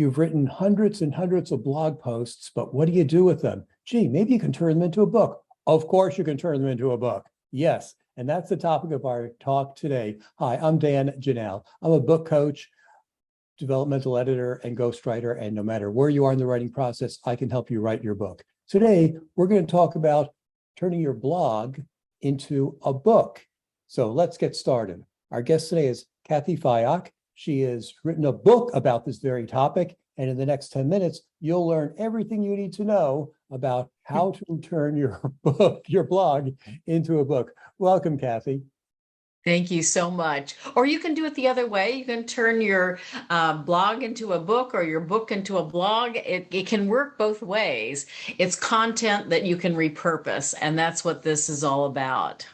You've written hundreds and hundreds of blog posts, but what do you do with them? Gee, maybe you can turn them into a book. Of course you can turn them into a book. Yes, and that's the topic of our talk today. Hi, I'm Dan Janelle. I'm a book coach, developmental editor, and ghostwriter, and no matter where you are in the writing process, I can help you write your book. Today, we're going to talk about turning your blog into a book. So let's get started. Our guest today is Cathy Fyock. She has written a book about this very topic, and in the next 10 minutes, you'll learn everything you need to know about how to turn your blog into a book. Welcome, Cathy. Thank you so much. Or you can do it the other way. You can turn your blog into a book or your book into a blog. It can work both ways. It's content that you can repurpose, and that's what this is all about.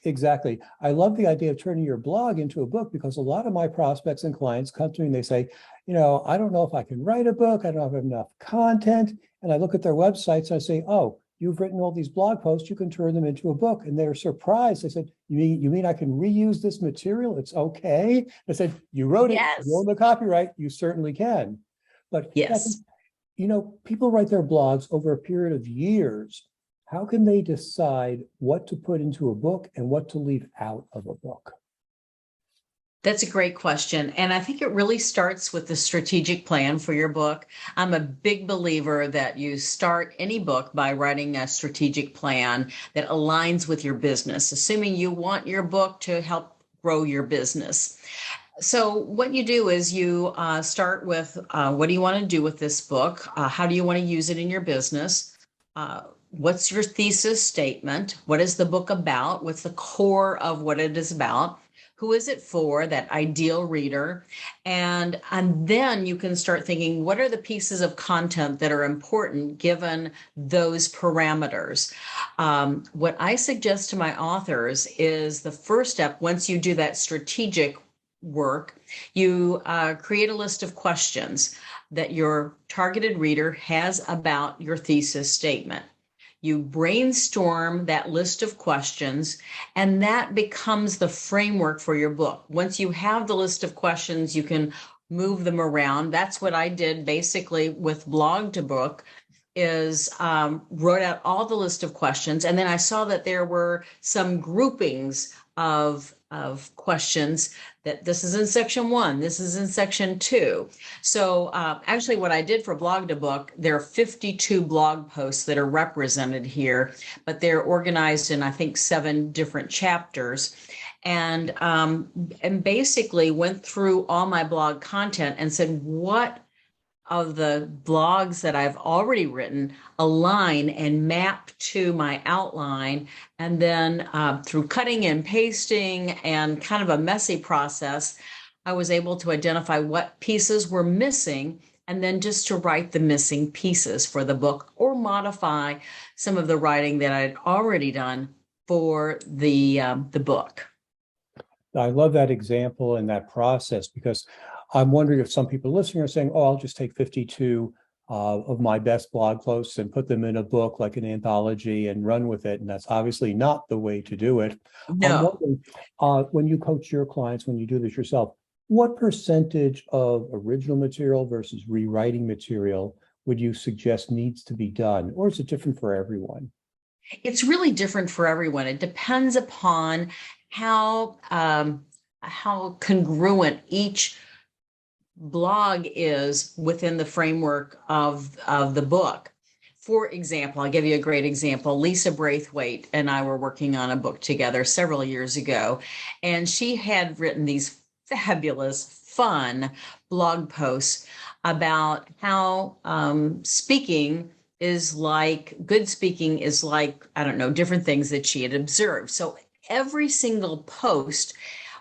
Exactly. I love the idea of turning your blog into a book because a lot of my prospects and clients come to me and they say, I don't know if I can write a book. I don't have enough content. And I look at their websites and I say, oh, you've written all these blog posts. You can turn them into a book. And they're surprised. They said, you mean I can reuse this material? It's okay. I said, you wrote it. Yes. You own the copyright. You certainly can. But yes, people write their blogs over a period of years. How can they decide what to put into a book and what to leave out of a book? That's a great question. And I think it really starts with the strategic plan for your book. I'm a big believer that you start any book by writing a strategic plan that aligns with your business, assuming you want your book to help grow your business. So what you do is you start with what do you want to do with this book? How do you want to use it in your business? What's your thesis statement? What is the book about? What's the core of what it is about? Who is it for, that ideal reader? And then you can start thinking, what are the pieces of content that are important given those parameters? What I suggest to my authors is the first step, once you do that strategic work, you create a list of questions that your targeted reader has about your thesis statement. You brainstorm that list of questions, and that becomes the framework for your book. Once you have the list of questions, you can move them around. That's what I did basically with Blog to Book, is wrote out all the list of questions, and then I saw that there were some groupings of questions, that this is in section 1, this is in section 2. So actually what I did for Blog to Book, there are 52 blog posts that are represented here, but they're organized in, I think, 7 different chapters. And basically went through all my blog content and said, what of the blogs that I've already written align and map to my outline. And then through cutting and pasting and kind of a messy process, I was able to identify what pieces were missing, and then just to write the missing pieces for the book or modify some of the writing that I'd already done for the book. I love that example and that process, because I'm wondering if some people listening are saying, oh, I'll just take 52 of my best blog posts and put them in a book like an anthology and run with it. And that's obviously not the way to do it. No. I'm wondering, when you coach your clients, when you do this yourself, what percentage of original material versus rewriting material would you suggest needs to be done? Or is it different for everyone? It's really different for everyone. It depends upon how congruent each blog is within the framework of the book. For example, I'll give you a great example. Lisa Braithwaite and I were working on a book together several years ago, and she had written these fabulous, fun blog posts about how good speaking is like, I don't know, different things that she had observed. So every single post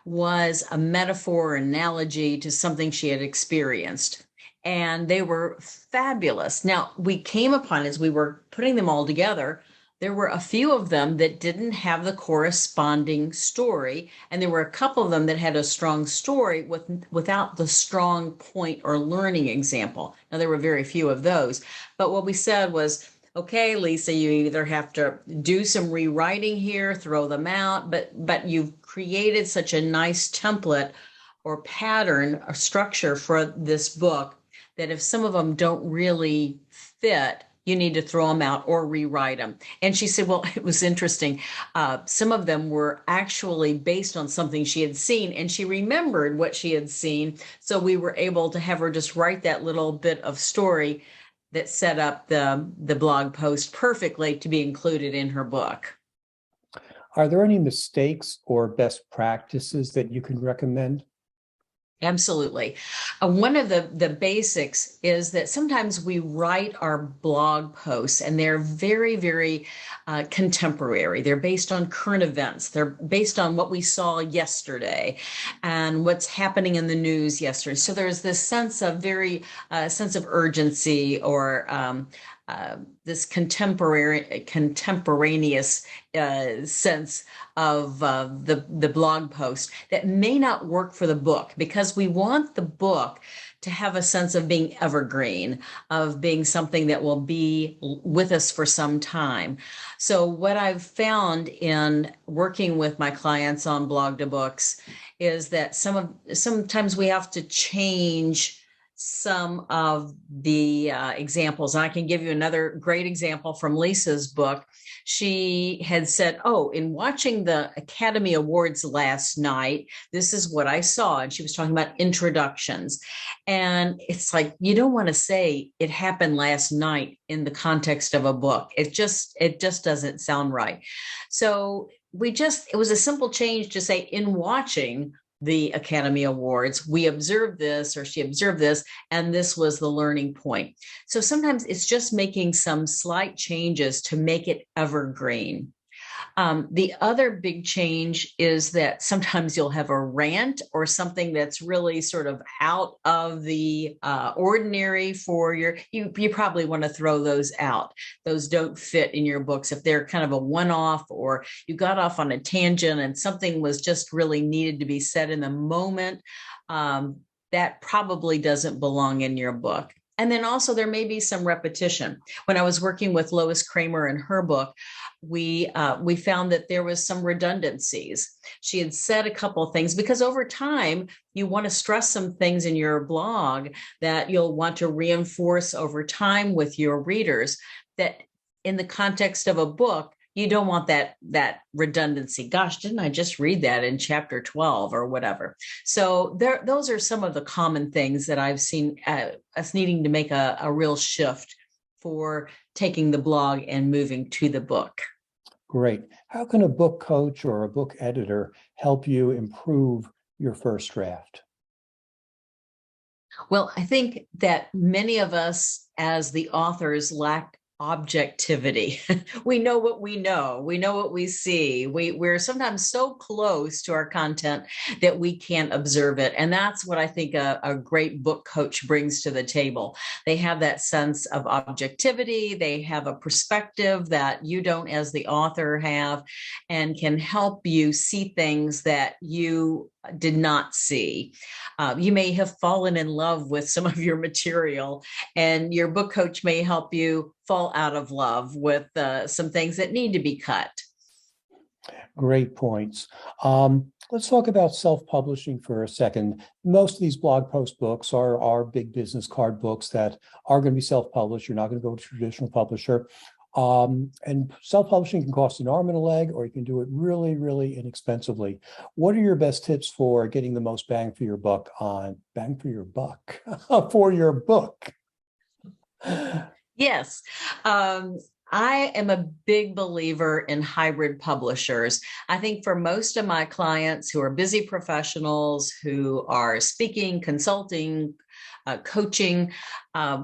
was a metaphor or analogy to something she had experienced. And they were fabulous. Now, we came upon, as we were putting them all together, there were a few of them that didn't have the corresponding story. And there were a couple of them that had a strong story without the strong point or learning example. Now, there were very few of those. But what we said was, okay, Lisa, you either have to do some rewriting here, throw them out, but you've created such a nice template or pattern or structure for this book that if some of them don't really fit, you need to throw them out or rewrite them. And she said, well, it was interesting. Some of them were actually based on something she had seen, and she remembered what she had seen. So we were able to have her just write that little bit of story that set up the blog post perfectly to be included in her book. Are there any mistakes or best practices that you can recommend? Absolutely. One of the basics is that sometimes we write our blog posts and they're very, very contemporary. They're based on current events. They're based on what we saw yesterday and what's happening in the news yesterday. So there's this sense of sense of urgency or this contemporaneous sense of the blog post that may not work for the book, because we want the book to have a sense of being evergreen, of being something that will be with us for some time. So what I've found in working with my clients on blog to books is that sometimes we have to change some of the examples. And I can give you another great example from Lisa's book. She had said, oh, in watching the Academy Awards last night, this is what I saw. And she was talking about introductions. And it's like, you don't want to say it happened last night in the context of a book. It just doesn't sound right. So it was a simple change to say, in watching the Academy Awards, we observed this, or she observed this, and this was the learning point. So sometimes it's just making some slight changes to make it evergreen. The other big change is that sometimes you'll have a rant or something that's really sort of out of the ordinary for you probably want to throw those out. Those don't fit in your books. If they're kind of a one-off, or you got off on a tangent and something was just really needed to be said in the moment, that probably doesn't belong in your book. And then also there may be some repetition. When I was working with Lois Kramer in her book, we found that there was some redundancies. She had said a couple of things, because over time you want to stress some things in your blog that you'll want to reinforce over time with your readers, that in the context of a book, you don't want that redundancy. Gosh, didn't I just read that in chapter 12 or whatever? So those are some of the common things that I've seen us needing to make a real shift for taking the blog and moving to the book. Great. How can a book coach or a book editor help you improve your first draft? Well, I think that many of us as the authors lack objectivity. We know what we know. We know what we see. We're sometimes so close to our content that we can't observe it. And that's what I think a great book coach brings to the table. They have that sense of objectivity. They have a perspective that you don't as the author have, and can help you see things that you did not see. You may have fallen in love with some of your material, and your book coach may help you fall out of love with some things that need to be cut. Great points. Let's talk about self-publishing for a second. Most of these blog post books are big business card books that are going to be self-published. You're not going to go to a traditional publisher. And self-publishing can cost an arm and a leg, or you can do it really, really inexpensively. What are your best tips for getting the most bang for your buck for your book? Yes. I am a big believer in hybrid publishers. I think for most of my clients who are busy professionals, who are speaking, consulting, coaching,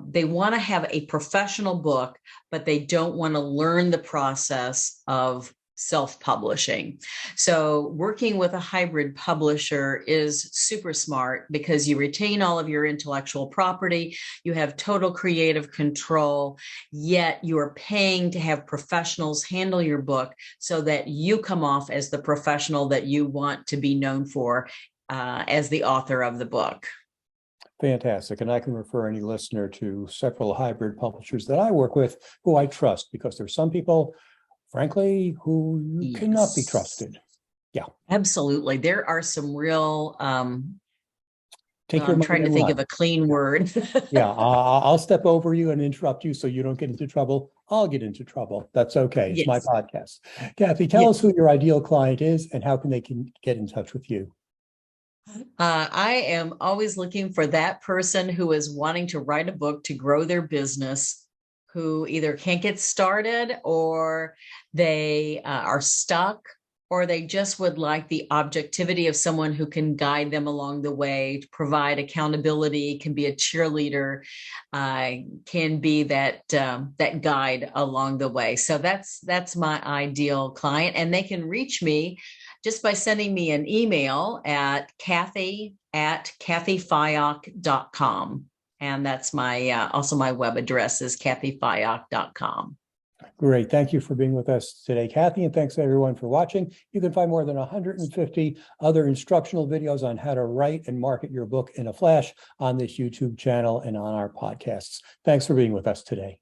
they want to have a professional book, but they don't want to learn the process of self-publishing. So working with a hybrid publisher is super smart, because you retain all of your intellectual property, you have total creative control, yet you're paying to have professionals handle your book so that you come off as the professional that you want to be known for as the author of the book. Fantastic. And I can refer any listener to several hybrid publishers that I work with who I trust, because there's some people, frankly, who cannot be trusted. Yeah. Absolutely. There are some real Take your I'm money trying to and think run. of a clean word. Yeah, I'll step over you and interrupt you so you don't get into trouble. I'll get into trouble. That's okay. It's my Yes. podcast. Kathy, tell us Yes. who your ideal client is and how can they can get in touch with you. I am always looking for that person who is wanting to write a book to grow their business, who either can't get started or they are stuck, or they just would like the objectivity of someone who can guide them along the way, to provide accountability, can be a cheerleader, can be that guide along the way. So that's my ideal client, and they can reach me just by sending me an email at Cathy@cathyfyock.com. And that's my also my web address is cathyfyock.com. Great. Thank you for being with us today, Kathy, and thanks everyone for watching. You can find more than 150 other instructional videos on how to write and market your book in a flash on this YouTube channel and on our podcasts. Thanks for being with us today.